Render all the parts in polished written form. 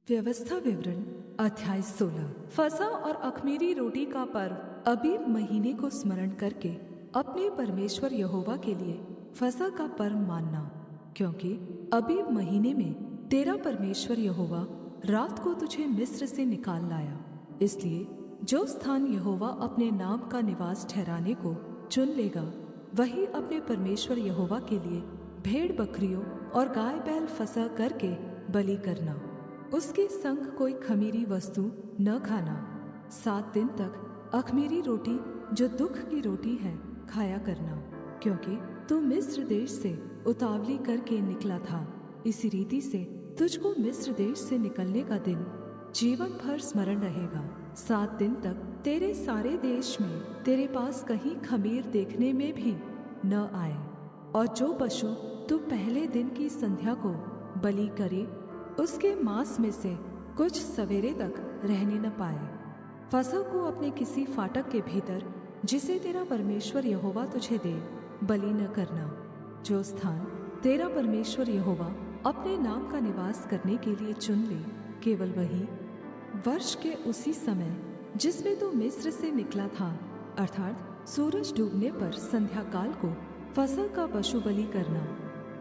व्यवस्था विवरण अध्याय 16। फसह और अख़मीरी रोटी का पर्व अबीब महीने को स्मरण करके अपने परमेश्वर यहोवा के लिए फसह का पर्व मानना, क्योंकि अबीब महीने में तेरा परमेश्वर यहोवा रात को तुझे मिस्र से निकाल लाया। इसलिए जो स्थान यहोवा अपने नाम का निवास ठहराने को चुन लेगा, वही अपने परमेश्वर यहोवा के लिए भेड़ बकरियों और गाय बैल फसह करके बलि करना। उसके संग कोई खमीरी वस्तु न खाना। 7 दिन तक अख़मीरी रोटी जो दुख की रोटी है खाया करना, क्योंकि तू मिस्र देश से उतावली करके निकला था। इसी रीति से तुझको मिस्र देश से निकलने का दिन जीवन भर स्मरण रहेगा। 7 दिन तक तेरे सारे देश में तेरे पास कहीं खमीर देखने में भी न आए, और जो पशु तू पहले दिन की संध्या को बलि करे, उसके मांस में से कुछ सवेरे तक रहने न पाए। फसह को अपने किसी फाटक के भीतर, जिसे तेरा परमेश्वर यहोवा तुझे दे, बलि न करना। जो स्थान तेरा परमेश्वर यहोवा अपने नाम का निवास करने के लिए चुन ले, केवल वही वर्ष के उसी समय जिसमें तू मिस्र से निकला था, अर्थात सूरज डूबने पर संध्या काल को फसह का पशु बलि करना।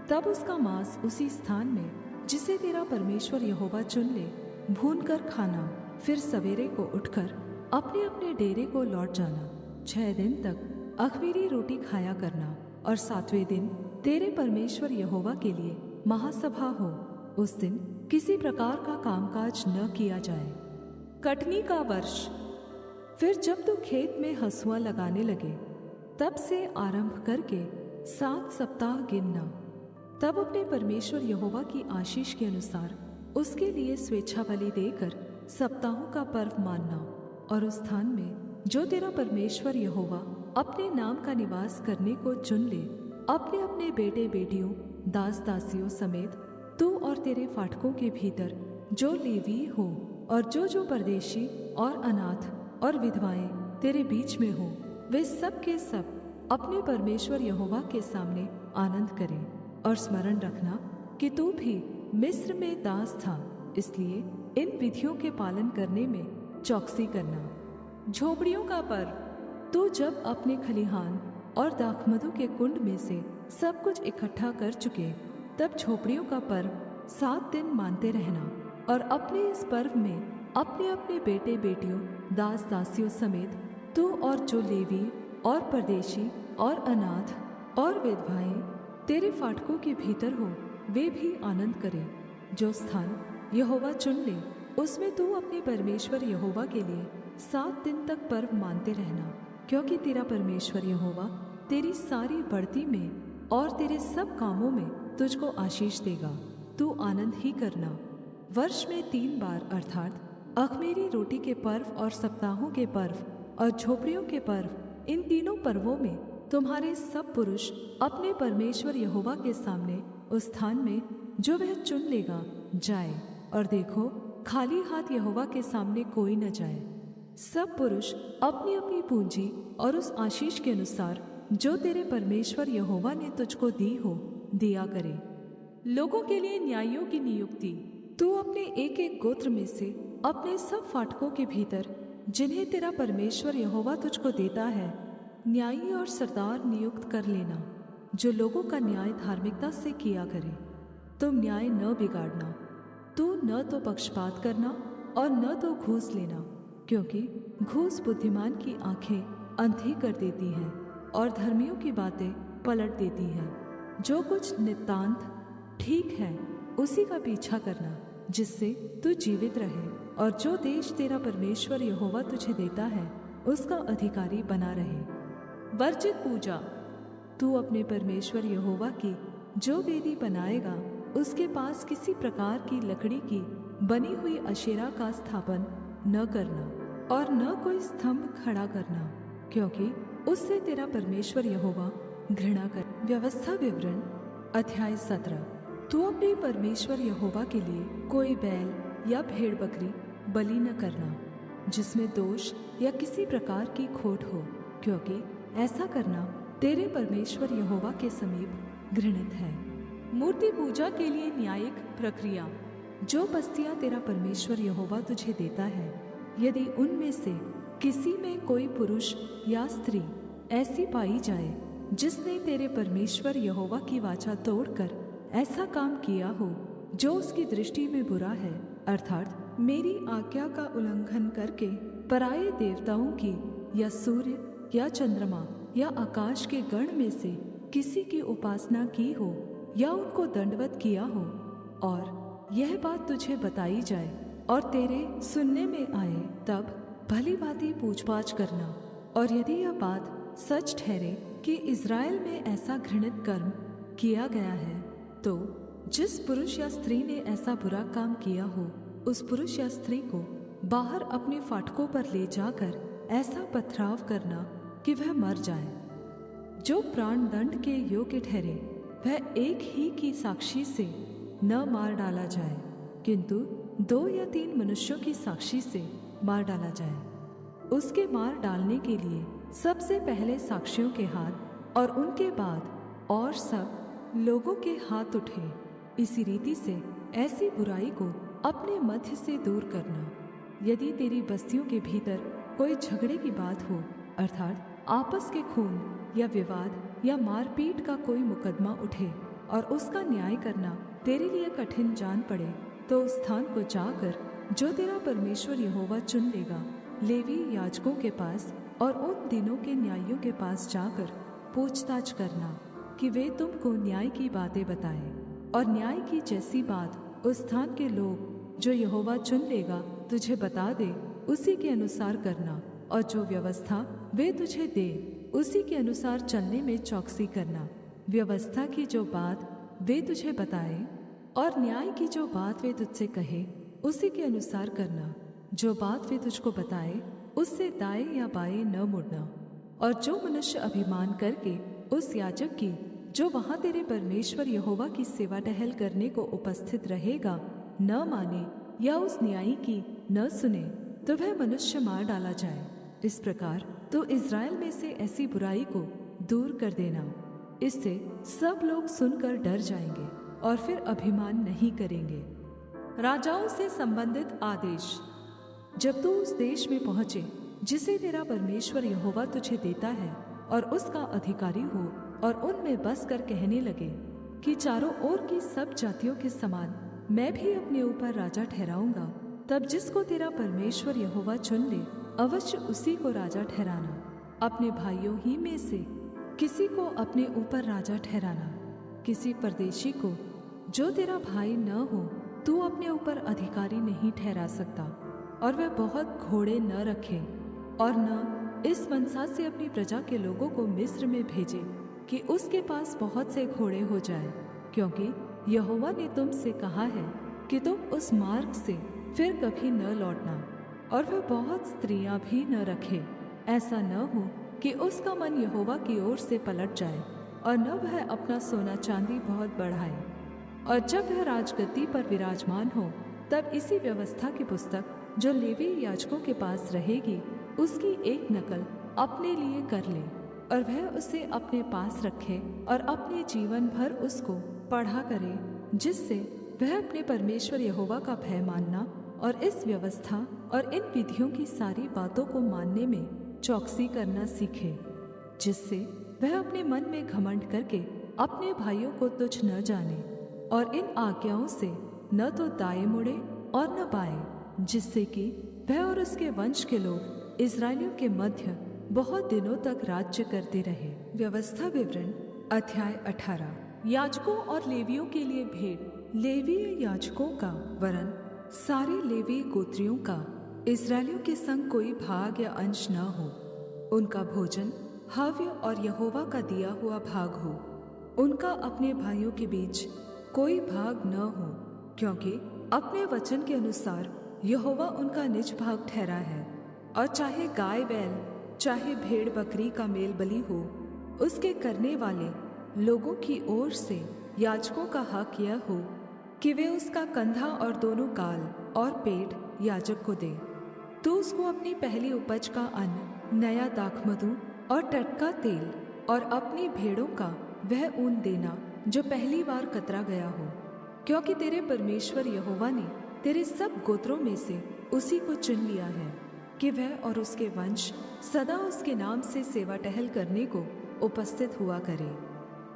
तब उसका मांस उसी स्थान में जिसे तेरा परमेश्वर यहोवा चुन ले भून कर खाना। फिर सवेरे को उठकर अपने अपने डेरे को लौट जाना। 6 दिन तक अख़मीरी रोटी खाया करना, और 7वें दिन तेरे परमेश्वर यहोवा के लिए महासभा हो। उस दिन किसी प्रकार का कामकाज न किया जाए। कटनी का वर्ष। फिर जब तू खेत में हँसुआ लगाने लगे, तब से आरंभ करके 7 सप्ताह गिनना। तब अपने परमेश्वर यहोवा की आशीष के अनुसार उसके लिए स्वेच्छा बलि देकर सप्ताहों का पर्व मानना। और उस स्थान में जो तेरा परमेश्वर यहोवा अपने नाम का निवास करने को चुन ले, अपने अपने बेटे बेटियों दास दासियों समेत तू और तेरे फाटकों के भीतर जो लेवी हो, और जो परदेशी और अनाथ और विधवाएं तेरे बीच में हो, वे सब के सब अपने परमेश्वर यहोवा के सामने आनंद करें। और स्मरण रखना कि तू भी मिस्र में दास था, इसलिए इन विधियों के पालन करने में चौकसी करना। झोपड़ियों का पर्व। तू जब अपने खलिहान और दाखमधु के कुंड में से सब कुछ इकट्ठा कर चुके, तब झोपड़ियों का पर्व 7 दिन मानते रहना। और अपने इस पर्व में अपने अपने बेटे बेटियों दास दासियों समेत तू और जो लेवी और परदेशी और अनाथ और विधवाएं तेरे फाटकों के भीतर हो, वे भी आनंद करें। जो स्थान यहोवा चुन ले, उसमें तू अपने परमेश्वर यहोवा के लिए 7 दिन तक पर्व मानते रहना, क्योंकि तेरा परमेश्वर यहोवा तेरी सारी बढ़ती में और तेरे सब कामों में तुझको आशीष देगा। तू आनंद ही करना। वर्ष में 3 बार, अर्थात अख़मीरी रोटी के पर्व और सप्ताहों के पर्व और झोपड़ियों के पर्व, इन तीनों पर्वों में तुम्हारे सब पुरुष अपने परमेश्वर यहोवा के सामने उस स्थान में जो वह चुन लेगा जाए। और देखो, खाली हाथ यहोवा के सामने कोई न जाए। सब पुरुष अपनी अपनी पूंजी और उस आशीष के अनुसार जो तेरे परमेश्वर यहोवा ने तुझको दी हो दिया करे। लोगों के लिए न्यायियों की नियुक्ति। तू अपने एक एक गोत्र में से अपने सब फाटकों के भीतर, जिन्हें तेरा परमेश्वर यहोवा तुझको देता है, न्यायी और सरदार नियुक्त कर लेना, जो लोगों का न्याय धार्मिकता से किया करे। तुम न्याय न बिगाड़ना। तू न तो पक्षपात करना और न तो घूस लेना, क्योंकि घूस बुद्धिमान की आंखें अंधी कर देती है और धर्मियों की बातें पलट देती है। जो कुछ नितांत ठीक है उसी का पीछा करना, जिससे तू जीवित रहे और जो देश तेरा परमेश्वर यहोवा तुझे देता है उसका अधिकारी बना रहे। वर्जित पूजा। तू अपने परमेश्वर यहोवा की जो वेदी बनाएगा, उसके पास किसी प्रकार की लकड़ी की बनी हुई अशेरा का स्थापन न करना और न कोई स्तंभ खड़ा करना, क्योंकि उससे तेरा परमेश्वर यहोवा घृणा कर। व्यवस्था विवरण अध्याय 17। तू अपने परमेश्वर यहोवा के लिए कोई बैल या भेड़ बकरी बलि न करना, जिसमें दोष या किसी प्रकार की खोट हो, क्योंकि ऐसा करना तेरे परमेश्वर यहोवा के समीप घृणित है। मूर्ति पूजा के लिए न्यायिक प्रक्रिया। जो बस्तियां तेरा परमेश्वर यहोवा तुझे देता है, यदि उनमें से किसी में कोई पुरुष या स्त्री ऐसी पाई जाए जिसने तेरे परमेश्वर यहोवा की वाचा तोड़कर ऐसा काम किया हो जो उसकी दृष्टि में बुरा है, अर्थात मेरी आज्ञा का उल्लंघन करके पराये देवताओं की या सूर्य या चंद्रमा या आकाश के गण में से किसी की उपासना की हो या उनको दंडवत किया हो, और यह बात तुझे बताई जाए और तेरे सुनने में आए, तब भली भांति पूछपाछ करना। और यदि यह बात सच ठहरे कि इज़राइल में ऐसा घृणित कर्म किया गया है, तो जिस पुरुष या स्त्री ने ऐसा बुरा काम किया हो, उस पुरुष या स्त्री को बाहर अपने फाटकों पर ले जाकर ऐसा पथराव करना कि वह मर जाए। जो प्राण दंड के योग्य ठहरे वह एक ही की साक्षी से न मार डाला जाए, किंतु 2 या 3 मनुष्यों की साक्षी से मार डाला जाए। उसके मार डालने के लिए सबसे पहले साक्षियों के हाथ और उनके बाद और सब लोगों के हाथ उठे। इसी रीति से ऐसी बुराई को अपने मध्य से दूर करना। यदि तेरी बस्तियों के भीतर कोई झगड़े की बात हो, अर्थात आपस के खून या विवाद या मारपीट का कोई मुकदमा उठे और उसका न्याय करना तेरे लिए कठिन जान पड़े, तो उस स्थान को जाकर जो तेरा परमेश्वर यहोवा चुन लेगा, लेवी याजकों के पास और उन दिनों के न्यायियों के पास जाकर पूछताछ करना कि वे तुमको न्याय की बातें बताएं। और न्याय की जैसी बात उस स्थान के लोग जो यहोवा चुन लेगा तुझे बता दे, उसी के अनुसार करना। और जो व्यवस्था वे तुझे दे उसी के अनुसार चलने में चौकसी करना। व्यवस्था की जो बात वे तुझे बताए और न्याय की जो बात वे तुझसे कहे, उसी के अनुसार करना। जो बात वे तुझको बताए उससे दाएं या बाएं न मुड़ना। और जो मनुष्य अभिमान करके उस याजक की जो वहां तेरे परमेश्वर यहोवा की सेवा टहल करने को उपस्थित रहेगा न माने या उस न्यायी की न सुने, तो वह मनुष्य मार डाला जाए। इस प्रकार तो इज़राइल में से ऐसी बुराई को दूर कर देना। इससे सब लोग सुनकर डर जाएंगे और फिर अभिमान नहीं करेंगे। राजाओं से संबंधित आदेश। जब तू उस देश में पहुंचे जिसे तेरा परमेश्वर यहोवा तुझे देता है और उसका अधिकारी हो और उनमें बस कर कहने लगे कि चारों ओर की सब जातियों के समान मैं भी अपने ऊपर राजा ठहराऊंगा, तब जिसको तेरा परमेश्वर यहोवा चुन ले अवश्य उसी को राजा ठहराना। अपने भाइयों ही में से किसी को अपने ऊपर राजा ठहराना। किसी परदेशी को जो तेरा भाई न हो तू अपने ऊपर अधिकारी नहीं ठहरा सकता। और वह बहुत घोड़े न रखे और न इस मनसा से अपनी प्रजा के लोगों को मिस्र में भेजे कि उसके पास बहुत से घोड़े हो जाए, क्योंकि यहोवा ने तुमसे कहा है कि तुम उस मार्ग से फिर कभी न लौटना। और वह बहुत स्त्रियां भी न रखे, ऐसा न हो कि उसका मन यहोवा की ओर से पलट जाए और न वह अपना सोना चांदी बहुत बढ़ाए। और जब वह राजगद्दी पर विराजमान हो, तब इसी व्यवस्था की पुस्तक जो लेवी याजकों के पास रहेगी उसकी एक नकल अपने लिए कर ले और वह उसे अपने पास रखे और अपने जीवन भर उसको पढ़ा करे, जिससे वह अपने परमेश्वर यहोवा का भय मानना और इस व्यवस्था और इन विधियों की सारी बातों को मानने में चौकसी करना सीखे, जिससे वह अपने मन में घमंड करके अपने भाइयों को तुच्छ न जाने और इन आज्ञाओं से न तो दाएं मुड़े और न बाएं, जिससे कि वह और उसके वंश के लोग इस्राएलियों के मध्य बहुत दिनों तक राज्य करते रहे। व्यवस्था विवरण अध्याय 18। याजकों और लेवियों के लिए भेंट। लेवीय याजकों का वरन सारे लेवी गोत्रियों का इस्राएलियों के संग कोई भाग या अंश न हो। उनका भोजन हव्य और यहोवा का दिया हुआ भाग हो। उनका अपने भाइयों के बीच कोई भाग न हो, क्योंकि अपने वचन के अनुसार यहोवा उनका निज भाग ठहरा है। और चाहे गाय बैल चाहे भेड़ बकरी का मेल बलि हो, उसके करने वाले लोगों की ओर से याजकों का हक यह हो कि वे उसका कंधा और दोनों गाल और पेट याजक को दे। तो उसको अपनी पहली उपज का अन्न, नया दाखमधु और टटका तेल और अपनी भेड़ों का वह ऊन देना जो पहली बार कतरा गया हो, क्योंकि तेरे परमेश्वर यहोवा ने तेरे सब गोत्रों में से उसी को चुन लिया है कि वह और उसके वंश सदा उसके नाम से सेवा टहल करने को उपस्थित हुआ करे।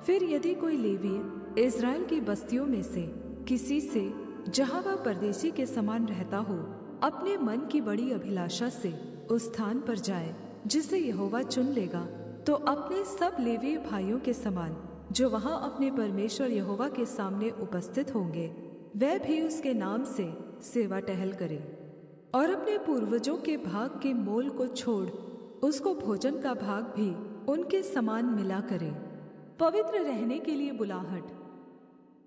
फिर यदि कोई लेवीय इस्राएल की बस्तियों में से किसी से, जहाँ वह परदेशी के समान रहता हो, अपने मन की बड़ी अभिलाषा से उस स्थान पर जाए जिसे यहोवा चुन लेगा, तो अपने सब लेवीय भाइयों के समान जो वहाँ अपने परमेश्वर यहोवा के सामने उपस्थित होंगे, वह भी उसके नाम से सेवा टहल करे और अपने पूर्वजों के भाग के मोल को छोड़ उसको भोजन का भाग भी उनके समान मिला करे। पवित्र रहने के लिए बुलाहट।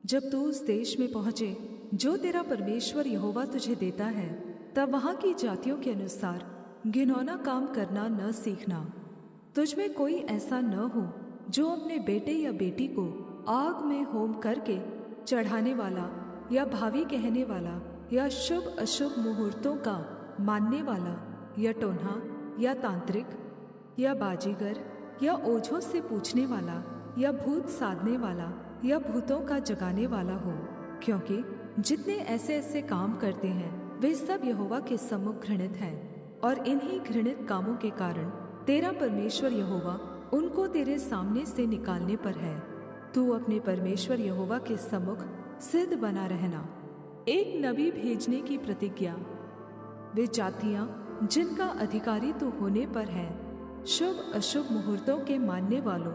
जब तू उस देश में पहुँचे जो तेरा परमेश्वर यहोवा तुझे देता है, तब वहाँ की जातियों के अनुसार घिनौना काम करना न सीखना। तुझ में कोई ऐसा न हो जो अपने बेटे या बेटी को आग में होम करके चढ़ाने वाला, या भावी कहने वाला, या शुभ अशुभ मुहूर्तों का मानने वाला, या टोन्हा, या तांत्रिक, या बाजीगर, या ओझों से पूछने वाला, या भूत साधने वाला, या भूतों का जगाने वाला हो, क्योंकि जितने ऐसे ऐसे काम करते हैं वे सब यहोवा के सम्मुख घृणित हैं। और इन्हीं घृणित कामों के कारण तेरा परमेश्वर यहोवा उनको तेरे सामने से निकालने पर है। तू अपने परमेश्वर यहोवा के सम्मुख सिद्ध बना रहना। एक नबी भेजने की प्रतिज्ञा। वे जातियां जिनका अधिकारी तू होने पर है, शुभ अशुभ मुहूर्तों के मानने वालों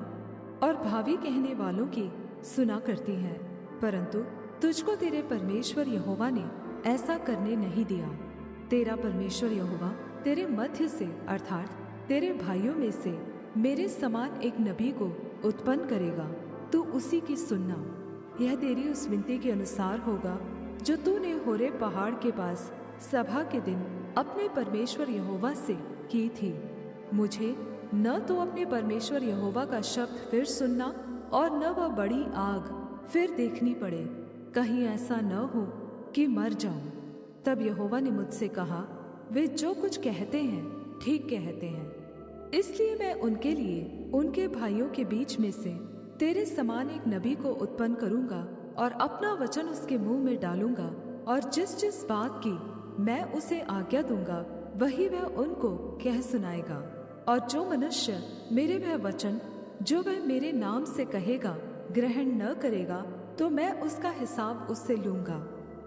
और भावी कहने वालों की सुना करती हैं, परंतु तुझको तेरे परमेश्वर यहोवा ने ऐसा करने नहीं दिया। तेरा परमेश्वर यहोवा तेरे मध्य से अर्थात तेरे भाइयों में से मेरे समान एक नबी को उत्पन्न करेगा। तू उसी की सुनना। यह तेरी उस विनती के अनुसार होगा जो तूने होरे पहाड़ के पास सभा के दिन अपने परमेश्वर यहोवा से की थी। मुझे न तो अपने परमेश्वर यहोवा का शब्द फिर सुनना और न वह बड़ी आग फिर देखनी पड़े, कहीं ऐसा न हो कि मर जाऊं। तब यहोवा ने मुझसे कहा, वे जो कुछ कहते हैं ठीक कहते हैं, इसलिए मैं उनके लिए उनके भाइयों के बीच में से तेरे समान एक नबी को उत्पन्न करूंगा और अपना वचन उसके मुंह में डालूंगा, और जिस जिस बात की मैं उसे आज्ञा दूंगा वही वह उनको कह सुनाएगा। और जो मनुष्य मेरे वह वचन जो वह मेरे नाम से कहेगा ग्रहण न करेगा, तो मैं उसका हिसाब उससे लूंगा।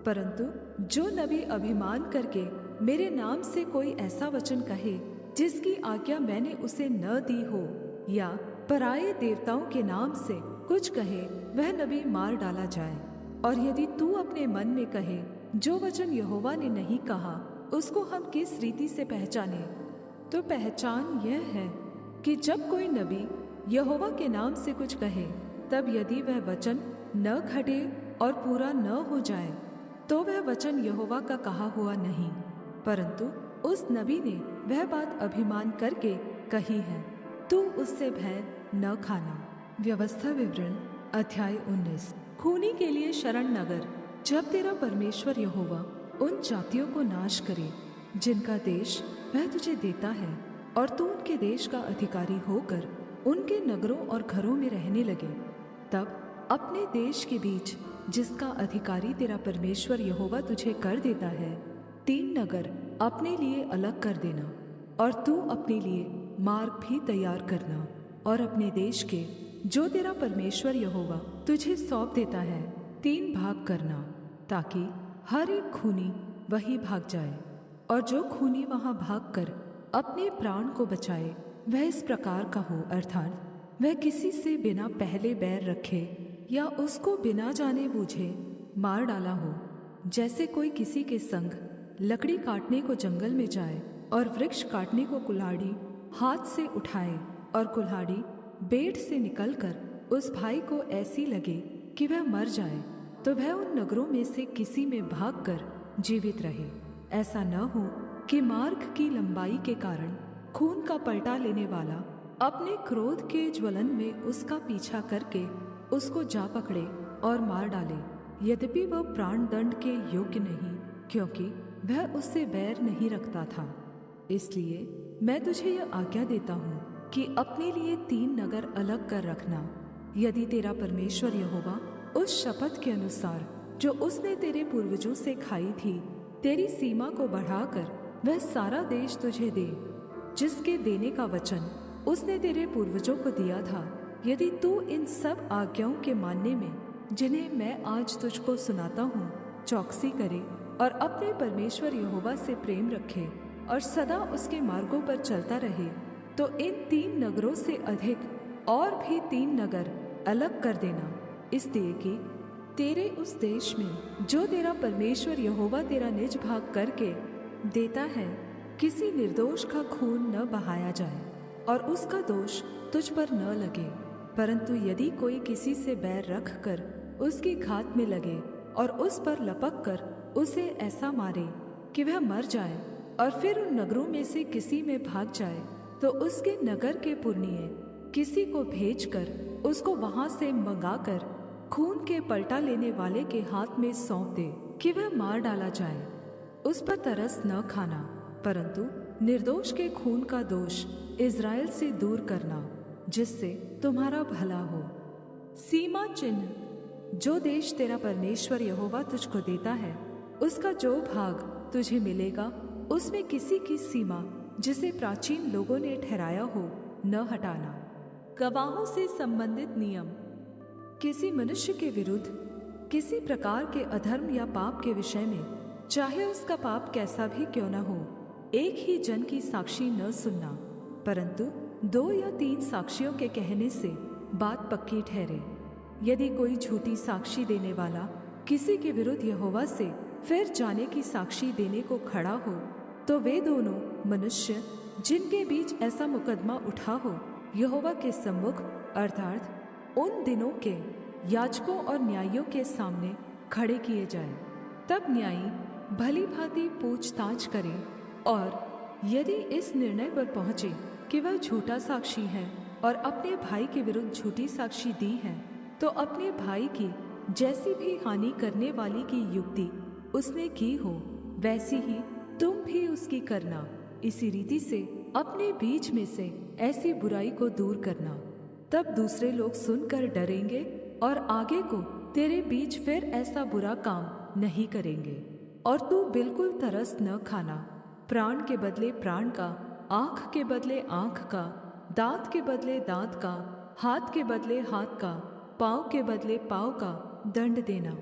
परंतु जो नबी अभिमान करके मेरे नाम से कोई ऐसा वचन कहे जिसकी आज्ञा मैंने उसे न दी हो, या पराये देवताओं के नाम से कुछ कहे, वह नबी मार डाला जाए। और यदि तू अपने मन में कहे, जो वचन यहोवा ने नहीं कहा उसको हम किस रीति से पहचाने, तो पहचान यह है कि जब कोई नबी यहोवा के नाम से कुछ कहे, तब यदि वह वचन न घटे और पूरा न हो जाए, तो वह वचन यहोवा का कहा हुआ नहीं, परंतु उस नबी ने वह बात अभिमान करके कही है। तू उससे भय न खाना। व्यवस्था विवरण अध्याय 19। खूनी के लिए शरण नगर। जब तेरा परमेश्वर यहोवा उन जातियों को नाश करे जिनका देश वह तुझे देता है, और तू उनके देश का अधिकारी होकर उनके नगरों और घरों में रहने लगे, तब अपने देश के बीच जिसका अधिकारी तेरा परमेश्वर यहोवा तुझे कर देता है, 3 नगर अपने लिए अलग कर देना। और तू अपने लिए मार्ग भी तैयार करना, और अपने देश के जो तेरा परमेश्वर यहोवा तुझे सौंप देता है 3 भाग करना, ताकि हर एक खूनी वही भाग जाए। और जो खूनी वहां भागकर अपने प्राण को बचाए वह इस प्रकार का हो, अर्थात वह किसी से बिना पहले बैर रखे या उसको बिना जाने बूझे मार डाला हो। जैसे कोई किसी के संग लकड़ी काटने को जंगल में जाए और वृक्ष काटने को कुल्हाड़ी हाथ से उठाए, और कुल्हाड़ी बेंट से निकलकर उस भाई को ऐसी लगे कि वह मर जाए, तो वह उन नगरों में से किसी में भागकर जीवित रहे। ऐसा न हो कि मार्ग की लंबाई के कारण खून का पलटा लेने वाला अपने क्रोध के ज्वलन में उसका पीछा करके उसको जा पकड़े और मार डाले, यद्यपि वह प्राण दंड के योग्य नहीं, क्योंकि वह उससे बैर नहीं रखता था। इसलिए मैं तुझे यह आज्ञा देता हूँ कि अपने लिए 3 नगर अलग कर रखना। यदि तेरा परमेश्वर यहोवा उस शपथ के अनुसार जो उसने तेरे पूर्वजों से खाई थी, तेरी सीमा को बढ़ाकर वह सारा देश तुझे दे, जिसके देने का वचन उसने तेरे पूर्वजों को दिया था। यदि तू इन सब आज्ञाओं के मानने में, जिन्हें मैं आज तुझको सुनाता हूँ, चौकसी करे और अपने परमेश्वर यहोवा से प्रेम रखे और सदा उसके मार्गों पर चलता रहे, तो इन 3 नगरों से अधिक और भी 3 नगर अलग कर देना, इसलिए कि तेरे उस देश में जो तेरा परमेश्वर यहोवा तेरा निज भाग करके देता है, किसी निर्दोष का खून न बहाया जाए और उसका दोष तुझ पर न लगे। परंतु यदि कोई किसी से बैर रख कर उसकी घात में लगे और उस पर लपक कर उसे ऐसा मारे कि वह मर जाए और फिर उन नगरों में से किसी में भाग जाए, तो उसके नगर के पुरनिये किसी को भेजकर उसको वहां से मंगाकर खून के पलटा लेने वाले के हाथ में सौंप दे कि वह मार डाला जाए। उस पर तरस न खाना, परंतु निर्दोष के खून का दोष इज़राइल से दूर करना, जिससे तुम्हारा भला हो। सीमा चिन्ह। जो देश तेरा परमेश्वर यहोवा तुझको देता है, उसका जो भाग तुझे मिलेगा, उसमें किसी की सीमा जिसे प्राचीन लोगों ने ठहराया हो न हटाना। गवाहों से संबंधित नियम। किसी मनुष्य के विरुद्ध किसी प्रकार के अधर्म या पाप के विषय में, चाहे उसका पाप कैसा भी क्यों न हो, एक ही जन की साक्षी न सुनना, परंतु 2 या 3 साक्षियों के कहने से बात पक्की ठहरे। यदि कोई झूठी साक्षी देने वाला किसी के विरुद्ध यहोवा से फिर जाने की साक्षी देने को खड़ा हो, तो वे दोनों मनुष्य जिनके बीच ऐसा मुकदमा उठा हो, यहोवा के सम्मुख अर्थात उन दिनों के याजकों और न्यायियों के सामने खड़े किए जाएं। तब न्यायी भली भांति पूछताछ करे, और यदि इस निर्णय पर पहुंचे कि वह झूठा साक्षी है और अपने भाई के विरुद्ध झूठी साक्षी दी है, तो अपने भाई की जैसी भी हानि करने वाली की युक्ति उसने की हो, वैसी ही तुम भी उसकी करना। इसी रीति से अपने बीच में से ऐसी बुराई को दूर करना। तब दूसरे लोग सुनकर डरेंगे और आगे को तेरे बीच फिर ऐसा बुरा काम नहीं करेंगे। और तू बिल्कुल तरस न खाना, प्राण के बदले प्राण का, आँख के बदले आँख का, दांत के बदले दांत का, हाथ के बदले हाथ का, पाँव के बदले पाँव का दंड देना।